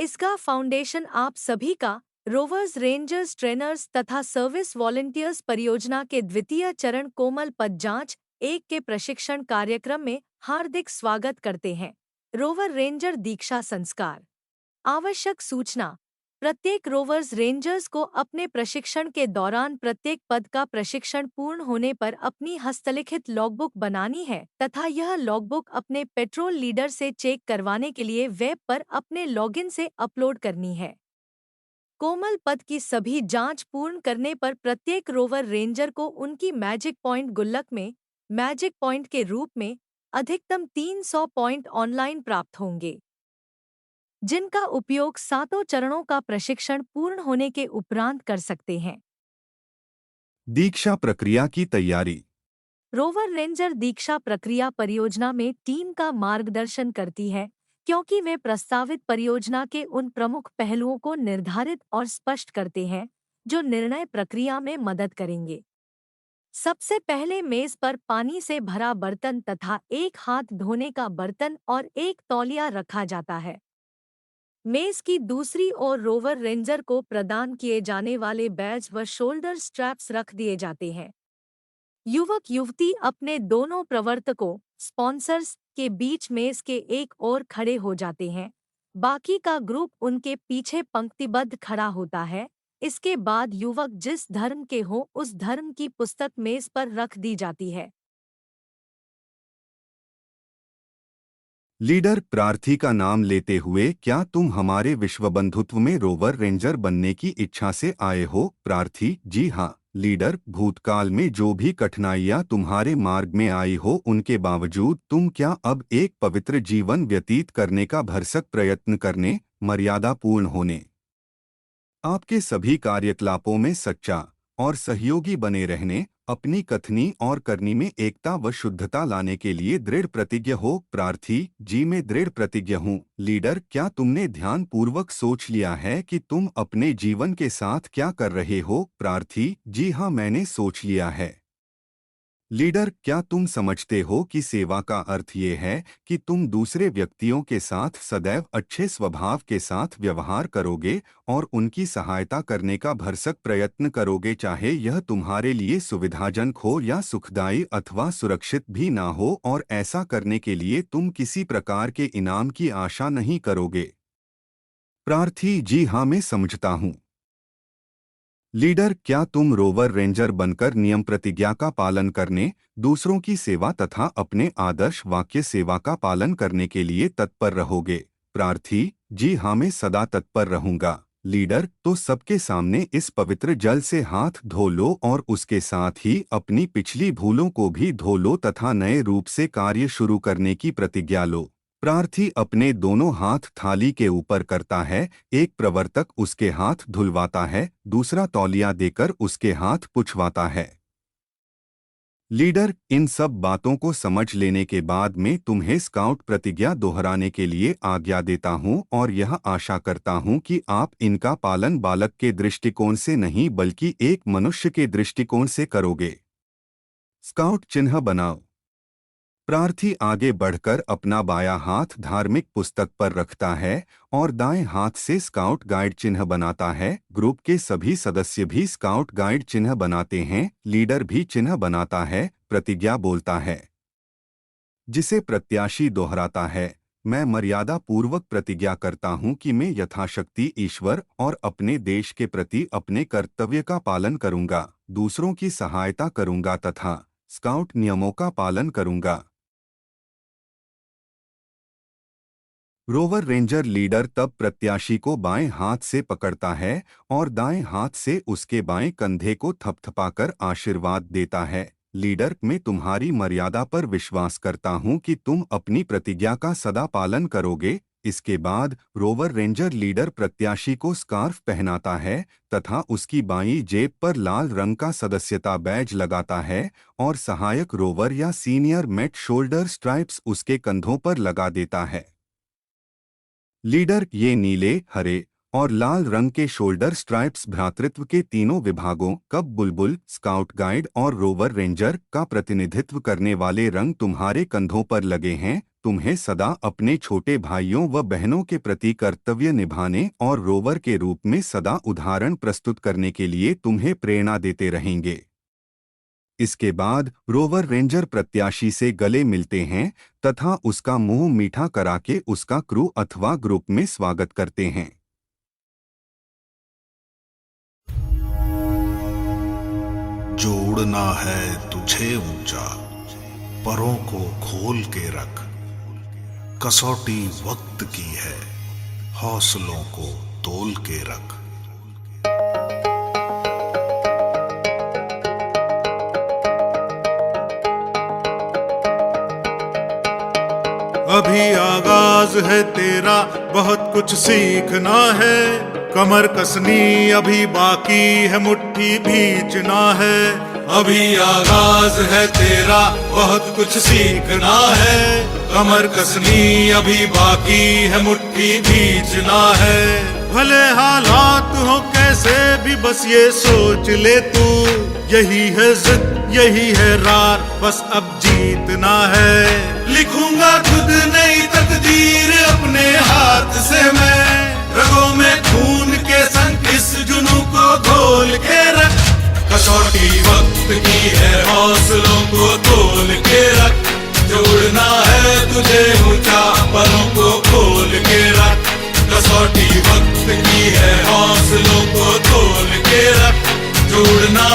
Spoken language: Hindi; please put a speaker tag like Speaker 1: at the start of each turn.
Speaker 1: इसका फाउंडेशन आप सभी का रोवर्स रेंजर्स ट्रेनर्स तथा सर्विस वॉलंटियर्स परियोजना के द्वितीय चरण कोमल पद जांच 1 के प्रशिक्षण कार्यक्रम में हार्दिक स्वागत करते हैं। रोवर रेंजर दीक्षा संस्कार। आवश्यक सूचना। प्रत्येक रोवर्स रेंजर्स को अपने प्रशिक्षण के दौरान प्रत्येक पद का प्रशिक्षण पूर्ण होने पर अपनी हस्तलिखित लॉगबुक बनानी है तथा यह लॉगबुक अपने पेट्रोल लीडर से चेक करवाने के लिए वेब पर अपने लॉगिन से अपलोड करनी है। कोमल पद की सभी जांच पूर्ण करने पर प्रत्येक रोवर रेंजर को उनकी मैजिक पॉइंट गुल्लक में मैजिक पॉइंट के रूप में अधिकतम 300 पॉइंट ऑनलाइन प्राप्त होंगे, जिनका उपयोग 7 चरणों का प्रशिक्षण पूर्ण होने के उपरांत कर सकते हैं।
Speaker 2: दीक्षा प्रक्रिया की तैयारी।
Speaker 1: रोवर रेंजर दीक्षा प्रक्रिया परियोजना में टीम का मार्गदर्शन करती है, क्योंकि वे प्रस्तावित परियोजना के उन प्रमुख पहलुओं को निर्धारित और स्पष्ट करते हैं जो निर्णय प्रक्रिया में मदद करेंगे। सबसे पहले मेज पर पानी से भरा बर्तन तथा एक हाथ धोने का बर्तन और एक तौलिया रखा जाता है। मेज की दूसरी ओर रोवर रेंजर को प्रदान किए जाने वाले बैज व शोल्डर स्ट्रैप्स रख दिए जाते हैं। युवक युवती अपने दोनों प्रवर्तकों स्पॉन्सर्स के बीच मेज के एक ओर खड़े हो जाते हैं। बाकी का ग्रुप उनके पीछे पंक्तिबद्ध खड़ा होता है। इसके बाद युवक जिस धर्म के हो उस धर्म की पुस्तक मेज पर रख दी जाती है।
Speaker 2: लीडर प्रार्थी का नाम लेते हुए, क्या तुम हमारे विश्वबंधुत्व में रोवर रेंजर बनने की इच्छा से आए हो? प्रार्थी: जी हाँ। लीडर: भूतकाल में जो भी कठिनाइयाँ तुम्हारे मार्ग में आई हो उनके बावजूद तुम क्या अब एक पवित्र जीवन व्यतीत करने का भरसक प्रयत्न करने, मर्यादापूर्ण होने, आपके सभी कार्यकलापों में सच्चा और सहयोगी बने रहने, अपनी कथनी और करनी में एकता व शुद्धता लाने के लिए दृढ़ प्रतिज्ञ हो? प्रार्थी: जी मैं दृढ़ प्रतिज्ञ हूँ। लीडर: क्या तुमने ध्यान पूर्वक सोच लिया है कि तुम अपने जीवन के साथ क्या कर रहे हो? प्रार्थी: जी हाँ मैंने सोच लिया है। लीडर: क्या तुम समझते हो कि सेवा का अर्थ ये है कि तुम दूसरे व्यक्तियों के साथ सदैव अच्छे स्वभाव के साथ व्यवहार करोगे और उनकी सहायता करने का भरसक प्रयत्न करोगे, चाहे यह तुम्हारे लिए सुविधाजनक हो या सुखदायी अथवा सुरक्षित भी ना हो, और ऐसा करने के लिए तुम किसी प्रकार के इनाम की आशा नहीं करोगे? प्रार्थी: जी हाँ मैं समझता हूँ। लीडर: क्या तुम रोवर रेंजर बनकर नियम प्रतिज्ञा का पालन करने, दूसरों की सेवा तथा अपने आदर्श वाक्य सेवा का पालन करने के लिए तत्पर रहोगे? प्रार्थी: जी हाँ मैं सदा तत्पर रहूंगा। लीडर: तो सबके सामने इस पवित्र जल से हाथ धो लो और उसके साथ ही अपनी पिछली भूलों को भी धो लो तथा नए रूप से कार्य शुरू करने की प्रतिज्ञा लो। प्रार्थी अपने दोनों हाथ थाली के ऊपर करता है, एक प्रवर्तक उसके हाथ धुलवाता है, दूसरा तौलिया देकर उसके हाथ पुछवाता है। लीडर: इन सब बातों को समझ लेने के बाद मैं तुम्हें स्काउट प्रतिज्ञा दोहराने के लिए आज्ञा देता हूं और यह आशा करता हूं कि आप इनका पालन बालक के दृष्टिकोण से नहीं बल्कि एक मनुष्य के दृष्टिकोण से करोगे। स्काउट चिन्ह बनाओ। प्रार्थी आगे बढ़कर अपना बायां हाथ धार्मिक पुस्तक पर रखता है और दाएं हाथ से स्काउट गाइड चिन्ह बनाता है। ग्रुप के सभी सदस्य भी स्काउट गाइड चिन्ह बनाते हैं। लीडर भी चिन्ह बनाता है। प्रतिज्ञा बोलता है, जिसे प्रत्याशी दोहराता है। मैं मर्यादा पूर्वक प्रतिज्ञा करता हूं कि मैं यथाशक्ति ईश्वर और अपने देश के प्रति अपने कर्तव्य का पालन करूंगा, दूसरों की सहायता करूंगा तथा स्काउट नियमों का पालन करूंगा। रोवर रेंजर लीडर तब प्रत्याशी को बाएं हाथ से पकड़ता है और दाएं हाथ से उसके बाएं कंधे को थपथपाकर आशीर्वाद देता है। लीडर: मैं तुम्हारी मर्यादा पर विश्वास करता हूं कि तुम अपनी प्रतिज्ञा का सदा पालन करोगे। इसके बाद रोवर रेंजर लीडर प्रत्याशी को स्कार्फ पहनाता है तथा उसकी बाईं जेब पर लाल रंग का सदस्यता बैज लगाता है और सहायक रोवर या सीनियर मेट शोल्डर स्ट्राइप्स उसके कंधों पर लगा देता है। लीडर: ये नीले, हरे और लाल रंग के शोल्डर स्ट्राइप्स भ्रातृत्व के तीनों विभागों कब, बुलबुल, स्काउट गाइड और रोवर रेंजर का प्रतिनिधित्व करने वाले रंग तुम्हारे कंधों पर लगे हैं। तुम्हें सदा अपने छोटे भाइयों व बहनों के प्रति कर्तव्य निभाने और रोवर के रूप में सदा उदाहरण प्रस्तुत करने के लिए तुम्हें प्रेरणा देते रहेंगे। इसके बाद रोवर रेंजर प्रत्याशी से गले मिलते हैं तथा उसका मुंह मीठा करा के उसका क्रू अथवा ग्रुप में स्वागत करते हैं।
Speaker 3: जो उड़ना है तुझे ऊंचा, परों को खोल के रख, कसौटी वक्त की है, हौसलों को तोल के रख। अभी आगाज है तेरा, बहुत कुछ सीखना है, कमर कसनी अभी बाकी है, मुट्ठी भींचना है। अभी आगाज है तेरा, बहुत कुछ सीखना है, कमर कसनी अभी बाकी है, मुट्ठी भींचना है। भले हालात हो कैसे भी बस ये सोच ले तू, यही है जिद यही है रार, बस अब जीतना है। लिखूंगा खुद नई तकदीर अपने हाथ से मैं, रगों में खून के संग इस जुनू को घोल के रख। कसौटी वक्त की है, हौसलों को तोल के रख। जोड़ना है तुझे ऊंचा, परों को खोल के रख। कसौटी वक्त की है, हौसलों को तोल के रख। जोड़ना